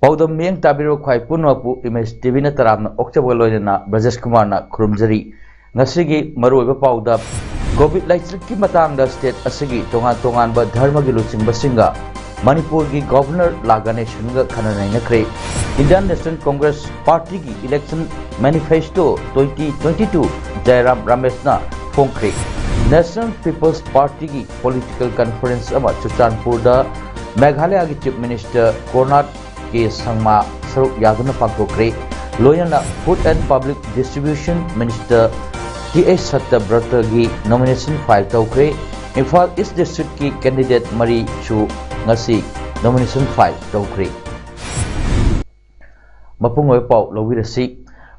PAODAM miyang tabiro khwai punwapu image TV na taramna okchaba loinana Brajesh Kumar na khurumjari ngasigi maruiba pauda COVID laitrik ki matangda state asigi tongan ba dharma gi luchingba singa Manipur gi governor laganation ga khananai nakre Indian National Congress Party gi election manifesto 2022 Jairam Ramesh na phongkre National People's Party gi political conference ama Chuchanpur da Meghalaya gi chief minister Konat के संगमा सरुक यादुना पांगथोक्रे लोयना food and public distribution minister T H. Satyabrata की nomination file तौक्रे Imphal east district की candidate मरी चु ngasi नॉमिनेशन फाइल तौक्रे मपुंग ओय पाउ लौबिरसी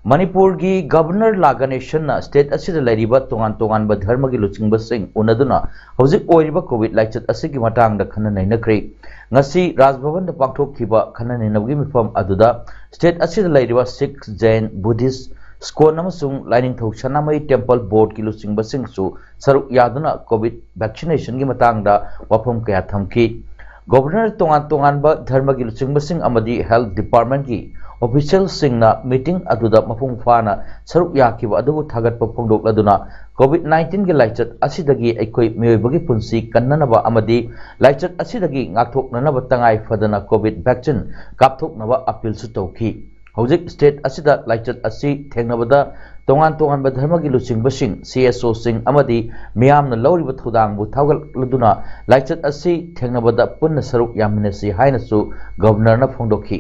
मणिपुर की गवर्नर लागानेशन ना स्टेट असिद लैरिबा तोंगान ब धर्म की लुचिंग बसिंग उनदुना हौजिक ओइरिबा कोविड लाइचत असिगी मटांग द खननै नखरे ngasi राजभवन द पांगथोखिबा खननै नबगी मिफम अदुदा स्टेट असिद लैरिबा सिख जैन बुद्धिस्ट स्कोन अमसुंग लाइनिंग थौ सनामई टेंपल बोर्ड की लुचिंग बसिंग सु सरुक यादुना कोविड वैक्सीनेशन की मटांग दा वफम कया थमकी गवर्नर तोंगान ब धर्म की लुचिंग बसिंग अमदी हेल्थ डिपार्टमेंट की ऑफिशियल सिंगना मीटिंग अदुदा मपुंग फाना सरुक याकिबा अदुबु थागतप फोंदोक्लदुना कोविड-19 के लाइचत असिदगी अखोई मियोइबगी पुंसी कन्ननबा अमदी लाइचत असिदगी ngaktoknanaba tangai fadana Covid vaccine कापथोकनबा अपील सु तौखी हौजिक स्टेट असिदा लाइचत असि थेंगनबदा तोंगान धर्म की लुचिंगबसिंग CSO सिंग अमदी मियामना लौरिबा थौदांगबु थागलदुना लाइचत असि थेंगनबदा पुन्ना सरुक यामिनसी हाइनसु गवर्नरना फोंदोखी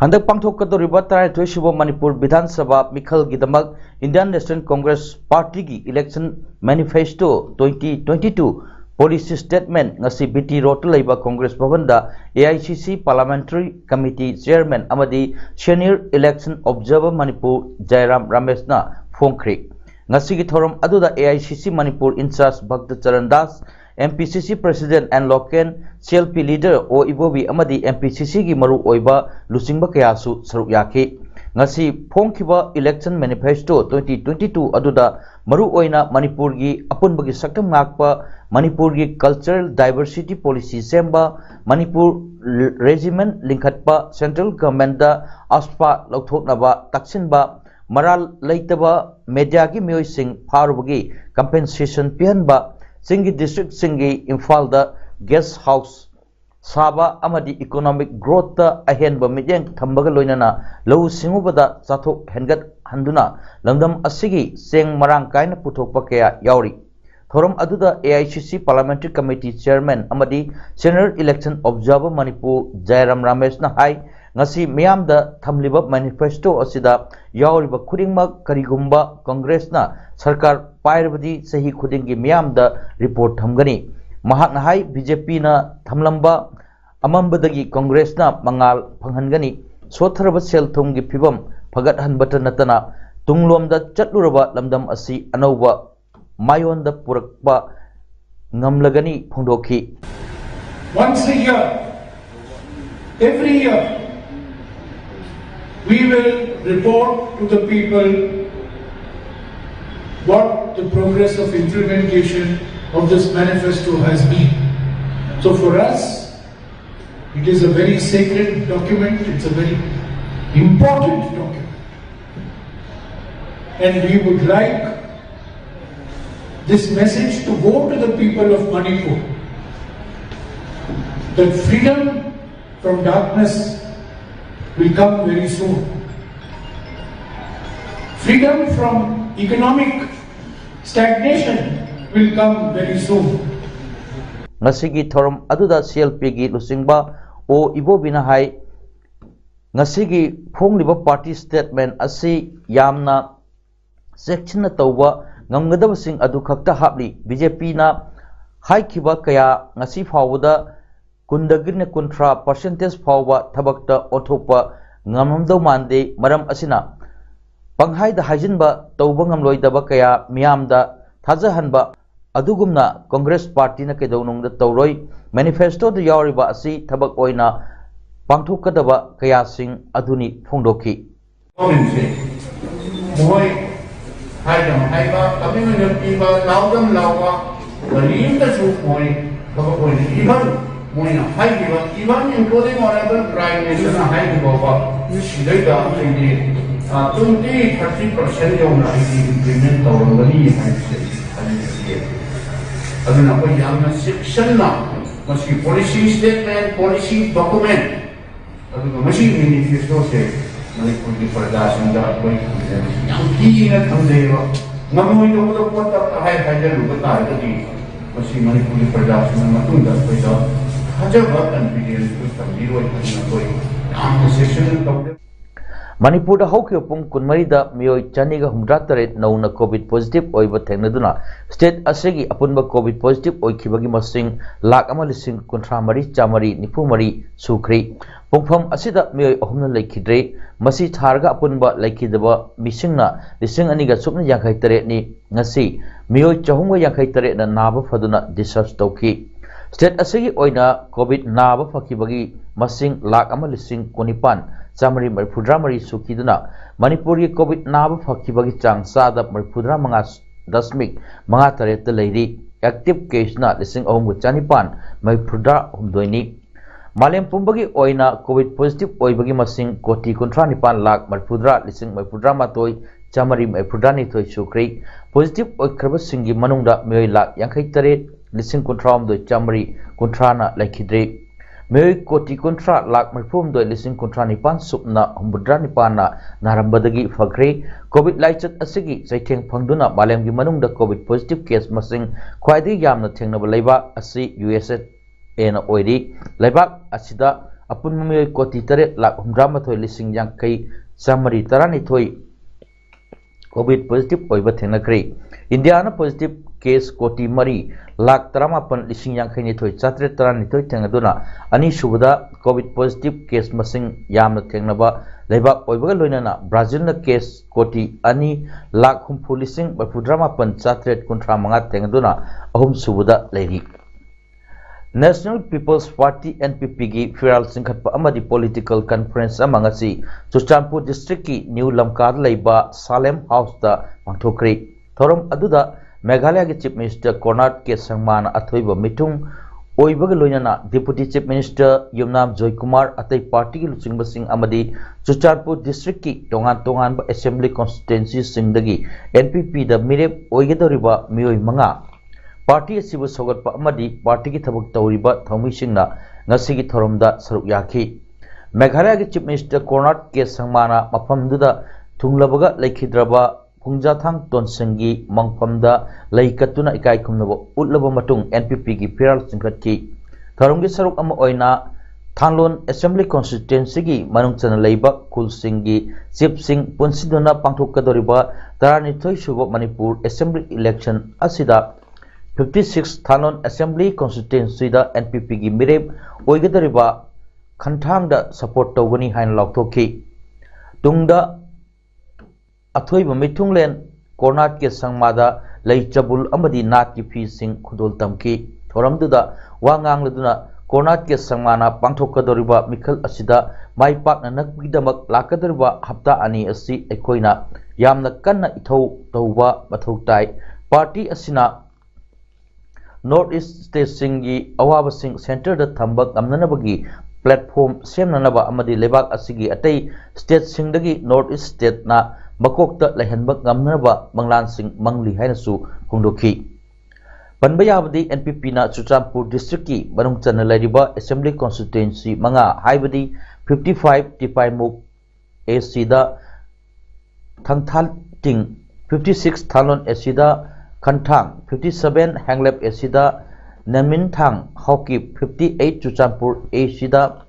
हंदक पांगथोकदोरिबा 33 मणिपुर विधानसभा मिखल गिदमक इंडियन नेशनल कांग्रेस पार्टी की election manifesto 2022 policy statement ngasi BT road लेबा कांग्रेस भवन दा AICC पार्लियामेंट्री कमिटी चेयरमैन अमदी senior election observer Manipur Jairam Ramesh ना फोंख्रे ngasi gi thorom aduda AICC Manipur incharge Bhakta Charan Das MPCC President and Local CLP Leader O Ibobi amadi MPCC की मरु ओइबा लुचिंगबा कयासु सरुक याखि ngasi फोंखिबा इलेक्शन मैनिफेस्टो 2022 अदुदा मरु ओइना मणिपुर की अपुनबगी सक्तम नाकपा मणिपुर की कल्चरल डाइवर्सिटी पॉलिसी सेम्बा मणिपुर रेजिमेंट लिंखटपा सेंट्रल गवर्नमेंट दा आस्पा लौथोकनबा तक्सिनबा मराल लेतबा मीडिया की मियोइसिंग फारुबगी कंपेंसेशन पिहनबा सिंगी डिस्ट्रिक्ट सिंगी इम्फाल द गेस्ट हाउस साबा अमदी इकोनॉमिक ग्रोथ द अहेन ब मिजेंग थंबगा लोइनना लौ सिंगुबदा चाथोक हेनगत हंदुना लंदम असिगी सेंग मरांग काइन पुथोकपा कया यावरी थोरम अदुदा AICC पार्लियामेंट्री कमिटी चेयरमैन अमदी senior election observer Manipur Jairam Ramesh ना हाई ngasi miyamda thamliba manifesto asida yawriba khudingmak karigumba congress na sarkar pairabadi sahi khudingi miyamda report thamgani mahakna hai BJP na thamlamba amambadagi congress na mangal phanghangani sotharaba sel thumgi phibam phagat hanbata natana tunglomda chatluraba lamdam asi anauba mayonda purakpa ngamlagani phongdokhi once a year every year we will report to the people what the progress of implementation of this manifesto has been. So for us, it is a very sacred document, it's a very important document. And we would like this message to go to the people of Manipur, that freedom from darkness will come very soon. Freedom from economic stagnation will come very soon. Ngasigi thorom aduda CLP gi lusingba O Ibobina hai ngasigi phongliba party statement asi yamna section na tawba ngamgadabasing adu khakta hapli BJP na haikhiba kaya ngasi fawda कुंदगिन कुंथ्रा % फाउबा थबक्ता ओथोपा ngamamdau mande maram asina panghaida hajinba tauba ngamloidaba kaya miyamda thajahanba adugumna Congress Party na kedawnungda tawroi manifesto da yawriba asi thabak oina pangthokadaba kaya sing aduni phongdoki moi haidam haiba community ba laudam lawa galim da su moi thabak oina even moi na haiba even including honorable prime minister na haiba ba sidai da ni 20-30% yung na implement tawrongani hai aduna ko yamna section na masi policy statement policy document aduna masi manifesto se Manipur ki Pradashan da koi yang ki na thamdeva ngamoy do ko ko ta hai hai da lu ta ta di masi Manipur ki Pradashan na matung da koi da hajaba confidence ko tamiro na koi am section na Manipur da hokyo pung kunmari da miyoi chaniga humdrataret nauna COVID positive oiba thengnaduna state asegi apunba COVID positive oikibagi masing lakh ama lising kunthra mari chamari nifu mari sukri pungpham asida miyoi ahumna laikhidre masi tharga apunba laikhidaba misingna lising aniga sukna yankhai tare ni ngasi miyoi chahunga yankhai tare na naba faduna discharge tawki state asegi oina COVID naba fakibagi masing lakh ama lising kunipan Samari Marpudramari Sukiduna, Manipuri COVID Naba Fakibagi Chang Sada Marpudra Mangas Dasmik, Mangatare the lady, active case not listening home with Chanipan, Marpudra Humdoini. Malem Pumbagi Oina, COVID positive Oibagi Masing, Koti Contranipan Lak, Marpudra, listening Marpudra Matoi, Chamari Marpudrani Toy Sukri, positive Oikrabasingi Manunda, Mui Lak, Yankitare, listening Contram the Chamari, Contrana, like Hidre. Mei koti kontra lak marfum doi lising kontra nipan supna humbudra nipana narambadagi fagre COVID laichat asigi saitheng phangduna malemgi manungda COVID positive case masing khwaidi yamna thengnaba leiba asi USA na oiri leibak asida apun mei koti tare lak humdra mathoi lising yangkai samari tarani thoi COVID positive oiba thengnakre India na positive case koti mari lakh taramapan lising yang khaini thoi chatre tarani thoi thengaduna ani subada COVID positive case masing yamna thengnaba leibak oibaga loinana Brazil na case koti ani lakh humpu lising bapudramapan chatre kunthra manga thengaduna ahum subada leiri National People's Party NPP gi Firal Singkhatpa amadi political conference amangasi Chuchanpur district ki New Lamkar leiba Salem House da mangthokri thorom aduda Meghalaya ki Chief Minister Konark ke Sangman athoiba mitung oibaga loinana Deputy Chief Minister Yumnam Joy Kumar atai party ki luchingba sing amadi Chuchanpur district ki tongan ba assembly constituency singdagi NPP da mirep oigedoriba mioi manga party asibu sogatpa amadi party ki thabak tawriba thaumi singna ngasigi thoromda saruk yakhi Meghalaya ki Chief Minister Konark ke Sangmana mafamduda thunglabaga laikhidraba Pungjathang Tonsengi Mangpamda Laikatuna Ikai Kumnabo Utlaba Matung NPP ki Firal Singkhatki Tharumgi Saruk Ama Oina Thanlon Assembly Constituency gi Manungchana Leiba Kulsingi Chief Singh Punsiduna Pangthokadoriba Taranithoi Suba Manipur Assembly Election Asida 56 Thanlon Assembly Constituency da NPP gi Mireb Oigadoriba Khanthangda support tawgani hain laukthokki Tungda Athoiba mitunglen Konark ke Sangmada lei chabul amadi nat ki fi sing khudol tamki thoramduda wangangladuna Konark ke Sangmana pangthokadoriba mikhal asida mai pakna nakbidamak lakadoriba hapta ani asi ekoina yamna kanna ithau tauba mathau tai party asina North East State singi awaba sing center da thambak amnanabagi platform semnanaba amadi lebak asigi atai state singdagi North East State na Makokta lehanbak ngamnaba manglan sing mangli hainasu hungdoki Panbayabadi NPP na Chuchanpur district ki manungchana lairiba assembly constituency manga haibadi 55 Tipaimuk AC da Thangthal Ting 56 Thalon AC da Khanthang 57 Hanglep AC da Namin Thang Hawkip 58 Chuchanpur AC da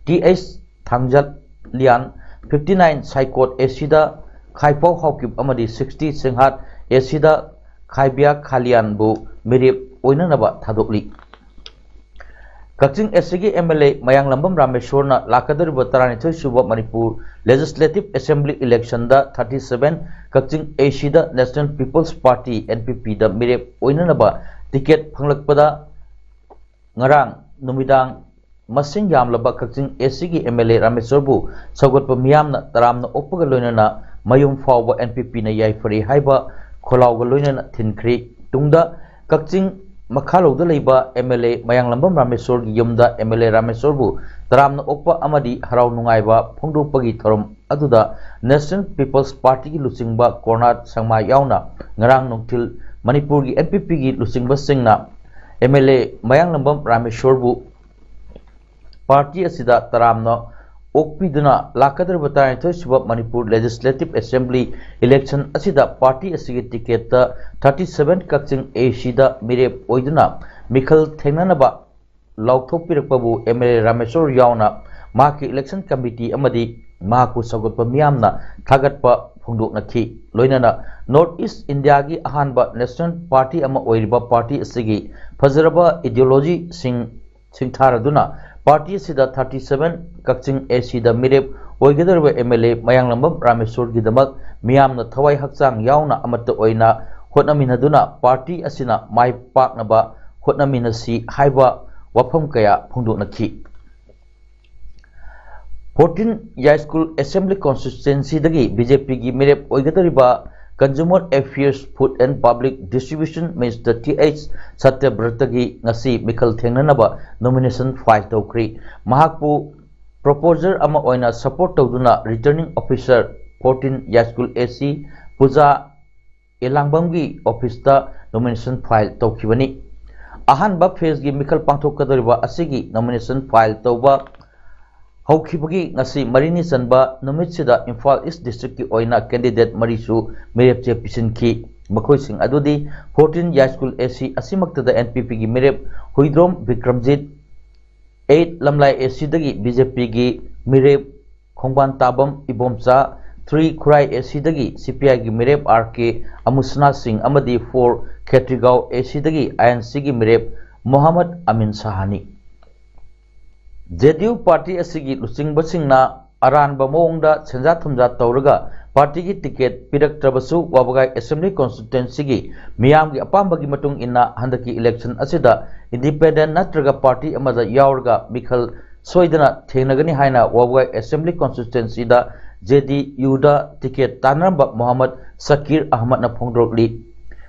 TS Thangjat Lian 59 Saikot Esida Khaipau Hawkip amadi 60 Singhat Esida Khaibia Khalian bu mirip oinanaba thadokli Kaching SG MLA Mayang Lambam Rameshwarna Lakadariba Taranithoi Suba Manipur Legislative Assembly Election da 37 Kaching AC da National People's Party NPP da Mirep Oinanaba ticket Panglakpada Ngarang Numidang Masing Yamlaba Kaching SG MLA Rameshwarbu Sagotpa Miyamna Taramna Opaga Loinana Mayum Fawba NPP na Yaifari Haiba Kolauga Loinana Thinkri Tungda Kaching Makhalauda leiba MLA Mayang Lambam Rameshwar gi yumda MLA Rameshwar bu taramna okpa amadi harau nungaiba phongdopagi thorom aduda National People's Party gi luchingba Kornat Sangma yauna ngarang nungthil Manipur gi NPP gi luchingba singna MLA Mayang Lambam Rameshwar bu party asida taramna okpiduna lakadarba taranithoi suba Manipur Legislative Assembly election asida party asigi ticket 37 Kaching AC da mirep oiduna mikhal thengnanaba lauthopirapbu MLA Rameshwar yauna maki election committee amadi maku sagotpa miyamna thagatpa phongdoknakhi loinana North East India gi ahanba national party ama oiriba party asigi fazaraba ideology singtharaduna party sida 37 Kaching AC da mirep oigadarba MLA Mayang Lambam Rameshwar gi damak miyamna thawai hakchang yauna amata oina hotnaminaduna party asina mai paknaba hotnaminasi haiba wafam kaya phongdoknakhi 14 High School Assembly Constituency dagi BJP gi mirep oigadariba Consumer Affairs Food and Public Distribution Minister TH Satyabrata ngasi mikhal thengnanaba nomination file tawkri mahakpu proposer ama oina support tawduna returning officer 14 High School AC Puja Elangbam gi office ta nomination file tawkhibani ahanba phase gi mikhal pangthokadariba asigi nomination file tawba Haukhibagi ngasi marini sanba numitsida Imphal East District ki oina candidate marisu mirepche pisinki makhoising adudi 14 High School AC asimaktada NPP gi mirep Huidrom Vikramjit 8 Lamlai AC dagi BJP gi mirep Khongban Tabam Ibomcha 3 Khurai AC dagi CPI gi mirep RK Amusna Singh amadi 4 Khetrigao AC dagi INC gi mirep Muhammad Amin Sahani JDU party asigi luchingba singna aranba mongda senja thumja tawraga party gi ticket piraktrabasu wabagai assembly constituency gi miyam gi apambagi matung inna handaki election asida independent natraga party amada yaurga mikhal soidana thengnagani haina wabagai assembly constituency da JDU da ticket tanramba Muhammad Sakir Ahmad na phongdrokli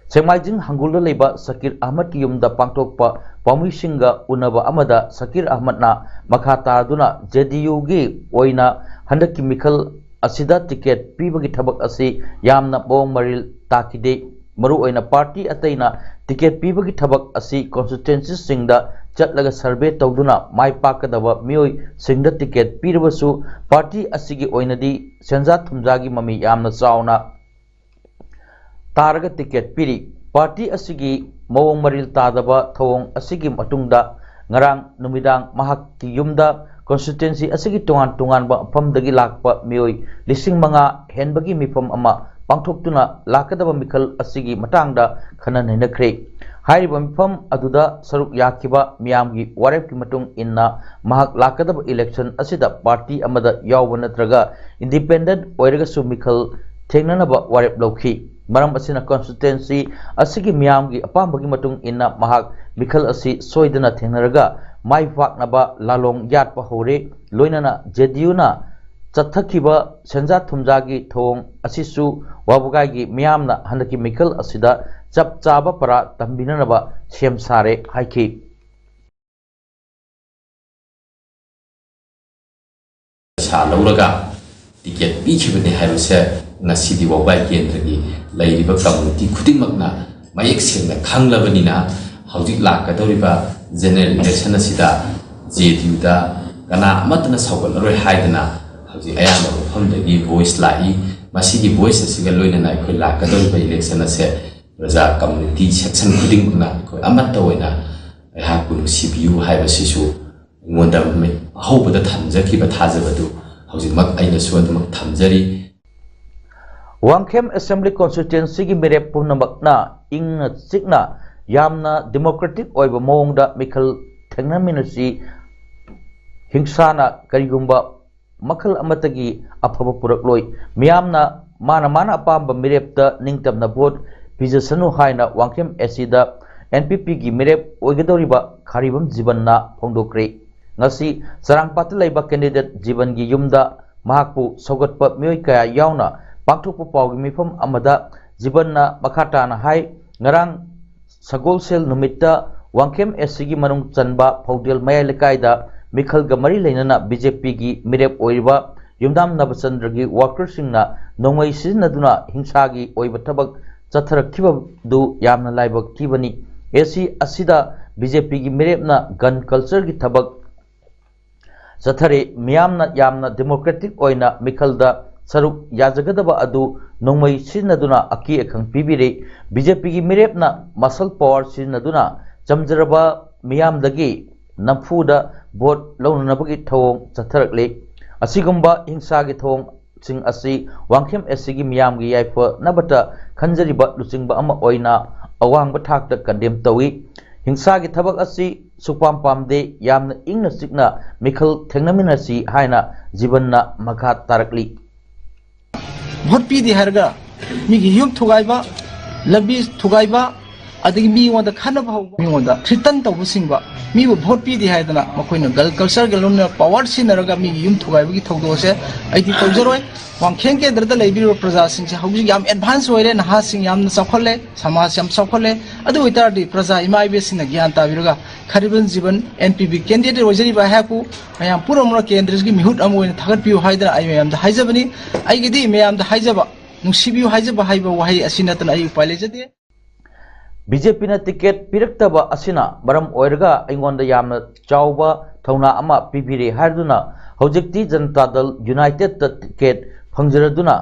Semaijing hangulda leiba Sakir Ahmad ki yumda pangtokpa pamuisinga unaba amada Sakir Ahmad na makhata duna JDU gi oina handaki mikhal asida ticket pibagi thabak asi yamna bong maril takide maru oina party ataina ticket pibagi thabak asi constituency singda chatlaga survey tawduna mai pakadaba mioi singda ticket pirabasu party asigi oinadi senja thumjagi mami yamna chauna Taraga ticket piri party asigi mawong maril tadaba thawong asigi matungda ngarang numidang mahakki yumda constituency asigi tungan ba famdagi lakpa mioi lising mga henbagi mifam ama pangthoktuna lakadaba mikhal asigi matangda khana nainakre hairiba mifam aduda saruk yakiba miyamgi warepki matung inna mahak lakadaba election asida party amada yawba natraga independent oiraga su mikhal thengnanaba warep lawki maram asina constituency asigi miyamgi apambagi matung inna mahak mikhal asi soidana thengnaraga mai faknaba lalong yatpa hore loinana JDU na chathakiba senja thumjagi thong asisu wabugai miyamna handaki mikhal asida chap chaba para tambinanaba sem sare haiki sa lauraga ticket bichibani haibase ngasidi wabai kendragi lairiba community khudingmakna mayek sengna khanglabanina haudik lakadoriba general election asida JDU da kana amatna sawgalroi haidana haudik ayamba mafamdagi voice lai masigi voice asiga loinana khoi lakadoriba election ase raja community section khudingmakna khoi amatta oina ayhakunu CPU haibasisu ngonda me hobada thamjakiba thajabadu haudik mak aina suanmak thamjari Wangkhem Assembly Constituency gi mirep punamakna ingna chikna yamna democratic oiba mongda mikhal थेंगनमिनसी हिंसाना करिगुंबा मखल अमतगी अफब पुरकलोय मियामना माना अपाम्ब मिरेपता निंगतमना vote पिजसनु हाइना Wangkhem एसीदा NPP की मिरेप ओइगदौरिबा खारिबम जीवनना फोंदोक्रे ngasi sarangpat laiba candidate जीवन की युमदा महाकु सौगतप मियोय कया यावना पांथोकप पावगी मिफम अमदा जीवनना मखाटाना हाय ngarang sagolsel numita wangkem SC की मनुंग चनबा फौडेल मया लेकायदा मिखल गमरी लेनना BJP की मिरेप ओइबा युमदाम नबचंद्र की worker सिंगना नोंगमई सिजनदुना हिंसा की ओइबा थबक चथरखिबदु यामना लाइबक किबनी एसी असिदा बीजेपी की मिरेपना गन कल्चर की थबक चथरे मियामना यामना डेमोक्रेटिक ओइना मिखलदा सरुक याजगदबा अदु नोंगमई सिजनदुना अकी अखंग पिबिरे बीजेपी की मिरेपना मसल पावर सिजनदुना चमजरबा मियामदगी नफुदा भोट लौननबगी थोंग चथरकले असिगुंबा हिंसा की थोंग सिंग असि वांखेम एससी की मियाम की याइफ नबता खंजरिबा लुचिंगबा अमा ओइना अवांग बथाकता कंडेम तवी हिंसा की थबक असि सुपाम पामदे यामना इंगना सिकना मिखल थेंगनमिनसी हाइना जीवनना मखा तारकली भोट पीदी हरगा मिगी युम थुगाइबा लंबी थुगाइबा अदगी मी वंदा खानबा हो मी वंदा थ्रिटन तौबसिंगबा मीबु भोट पीदी हाइदना मखोइना गल कल्चर गलोन पावर सिनरगा मी युम थुगाइबगी थौदोसे आइदि तौजरोय वांखें केंद्रदा लेबिरो प्रजा सिंसे हौजि याम एडवांस होइरे नहा सिंग याम सौखले समाज याम सौखले अदु इतारदि प्रजा इमाइबे सिना ज्ञान ताबिरगा खरिबन जीवन एनपीबी कैंडिडेट ओजरी बा हाकु मयाम पुरमरा केंद्रगी मिहुत अमोइन थागत पिउ हाइदरा आइ मयाम दा हाइजबनी आइगिदि मयाम दा हाइजबा नुसिबिउ हाइजबा हाइबा वहाई असिनतन आइ उपाय लेजदे बीजेपी ने टिकेट पिरक्तबा असिना मरम ओइरगा अइंगोंदा यामना चावबा थौना अमा पिबिरे हारदुना हौजिक्ति जनता दल यूनाइटेड द टिकेट फंगजरदुना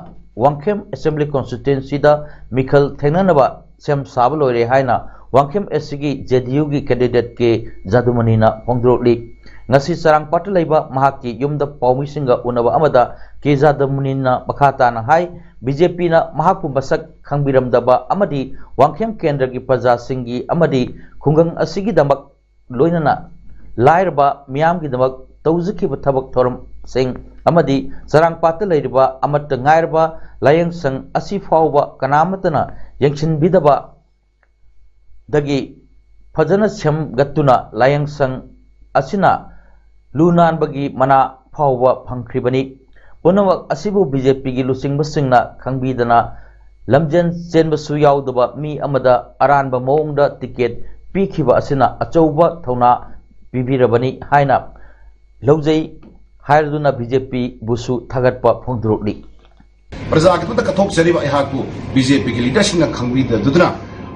वांखेम असेंबली कॉन्स्टिट्यूएंसी दा मिखल थेंगननबा सेम साब लोइरे हाइना वांखेम एससी की जेडीयू की कैंडिडेट के जादुमनीना फोंद्रोली ngasi sarangpat leiba mahaki yumda paumisinga unaba amada ke जादुमनीना मखाताना हाय बीजेपी ना महाकु बसक खंगबिरमदबा अमदी वांखेम केंद्र की प्रजा सिंगी अमदी खुंगंग असिगी दमक लोइनना लाइरबा मियाम की दमक तौजखि बथबक थोरम सिंग अमदी सरangpat leiba अमत ngairba layang sang asi fawba kanamatana yengchin bidaba dagi फजन सेम गत्तुना layang sang asina lunan bagi mana fawba phangkribani पुनवक असिबु बीजेपी की लुसिंगबसिंगना खंगबीदना लमजेन चेनबसु याउदबा मी अमदा अरानबा मोंगदा टिकेट पीखिबा असिना अचौबा थौना पिबिरबनी हाइना लौजै हायरदुना बीजेपी बुसु थागतपा फोंदरोली प्रजा के पुत कथोक जरिबा इहाकु बीजेपी की लीडरशिप ना खंगबीद दुदना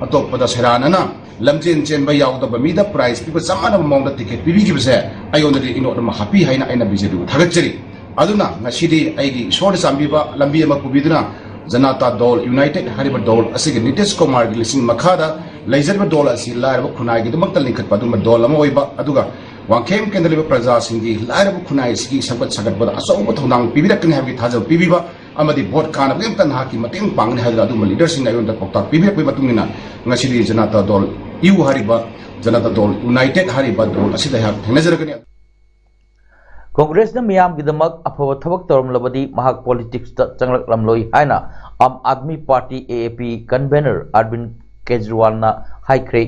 अतोपदा सेरानना लमजेन चेनबा याउदबा मीदा प्राइस पिबा समाना मोंगदा टिकेट पिबिगिबसे आयोनदि इनोदमा हापी हाइना आइना BJP थागतजरी अदुना ngасidi aigi short sambiba lambi ama pubiduna janata dol united hariba dol asigi nitish kumar gi lising makhada leijarba dol asi lairba khunai gi dumak talinkat paduma dol ama oiba aduga wangkhem kendaliba praja singi lairba khunai sigi sabat sagat bada asoba thonang pibirakni habi thaja pibiba amadi vote kana bemtan haki mateng pangni hadra aduma leader singa yonda pokta pibirak pi matungina ngasidi janata dol iu hariba janata dol united hariba dol asida hak thenajaragani Congress ने मियाम गिदमक अफब थबक तौरमलबदी महाक politics ता चंगलकलमलोई हाइना Aam Aadmi Party AAP convener Arvind Kejriwal ना हाइक्रे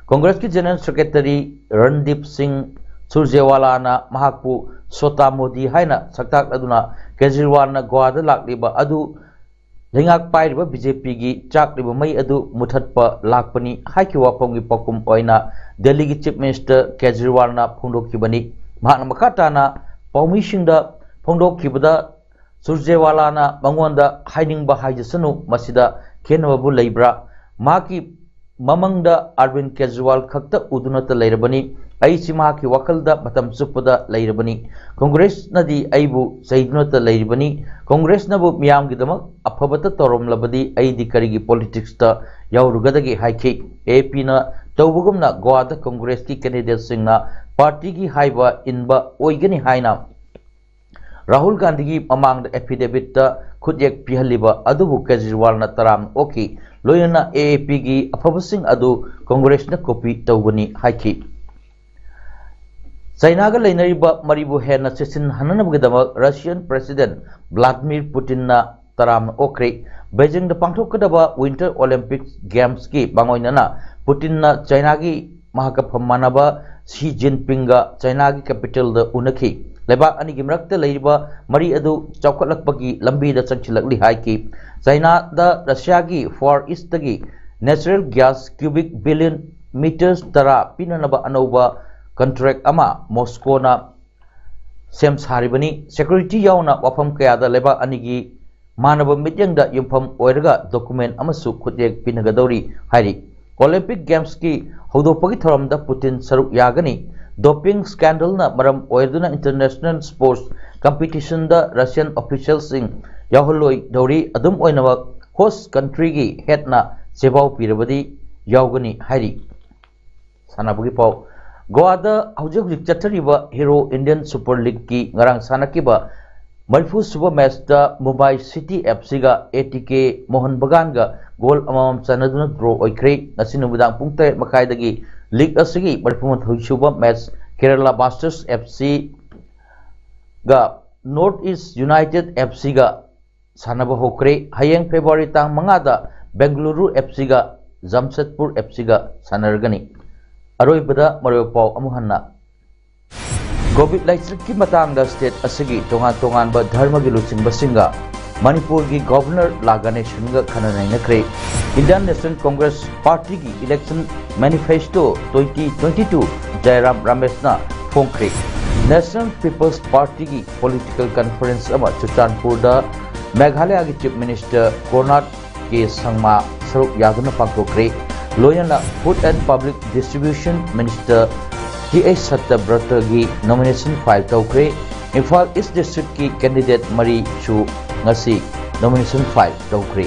कांग्रेस की general secretary Randeep Singh Surjewala ना महाकपु सोता मोदी हाइना सक्ताक अदुना केजरीवाल ना गोवादा लाकलिबा अदु लेंगाक पाइरिबा बीजेपी की चाकलिबा मई अदु मुथतपा लाकपनी हाइकी वाफमगी पकुम ओइना दिल्ली की चीफ मिनिस्टर केजरीवाल ना फोंदोखिबनी महान मखाताना पौमिशिंगदा फोंदोखिबदा सुरजेवालाना मंगोंदा हाइनिंगबा हाइजसनु मसिदा खेनबबु लेब्रा माकी ममंगदा अरविंद केजरीवाल खक्ता उदुनत लेरबनी अइसि माकी वकलदा मतम सुपदा लेरबनी कांग्रेस नदी अइबु सैदुनत लेरबनी कांग्रेस नबु मियाम गिदमक अफबत तोरमलबदी अइदि करिगी पॉलिटिक्स ता यावरुगदगी हाइखि एपी ना तौबुगुमना गोवादा कांग्रेस की कैंडिडेट सिंगना पार्टी की हाइबा इनबा ओइगनी हाइना राहुल गांधी की ममांग एफिडेविट खुदेक पिहलिबा अदुबु केजरीवाल ना तराम ओकी लोयना एएपी की अफबसिंग अदु कांग्रेस ना copy तौबनी हाइखि China ga leinariba maribu hena chesin hananabgidama Russian President Vladimir Putin na taram okre Beijing da pangthokadaba Winter Olympics Games ki bangoinana Putin na China gi mahakaphammanaba Xi Jinping ga China gi capital da unakhi lebak ani gi mrakta leiba mari adu chawkhatlakpagi lambi da changchilakli haiki China da Russia gi Far East gi natural gas cubic billion meters tara pinanaba anauba contract ama Moscow na sem saribani security yauna wafam kaya da leba anigi manaba mityang da yumpham oiraga document amasu khutyak pinagadori hari Olympic Games ki hodopagi thoram da Putin saruk yagani doping scandal na maram oiduna international sports competition da Russian officials sing yaholoi dori adum oinawa host country gi head na sebau pirabadi yaugani hari sanabugi pau Goa da hujik chathariba Hero Indian Super League ki ngarang sanakiba Marfu Suba match da Mumbai City FC ga ATK Mohan Bagan ga goal amam chanaduna draw oikre asinu budang pung 3 makai dagi league asigi marfu suba match Kerala Blasters FC ga North East United FC ga sanaba hokre hayeng February tang mangada Bengaluru FC ga Jamshedpur FC ga sanargani Aroi pada Mario Pau Amuhanna COVID Lightsit ki matang da state asigi tongan ba dharma gi luching basinga Manipur gi governor laganation ga khananai nakre Indian National Congress Party gi election manifesto 2022 Jairam Ramesh na phongkre National People's Party gi political conference ama Chutanpur da Meghalaya gi chief minister Konat ke sangma saruk yagna pangkokre Loyana Food and Public Distribution Minister T.H. Sattabrata gi nomination file tawkre Imphal East District ki candidate Mari Chu ngasi nomination file tawkre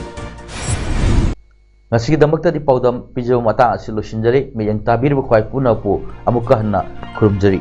ngasi damakta di PAODAM pijo mata asilu sinjari meyang tabir bukwai punapu amuka hanna khurumjari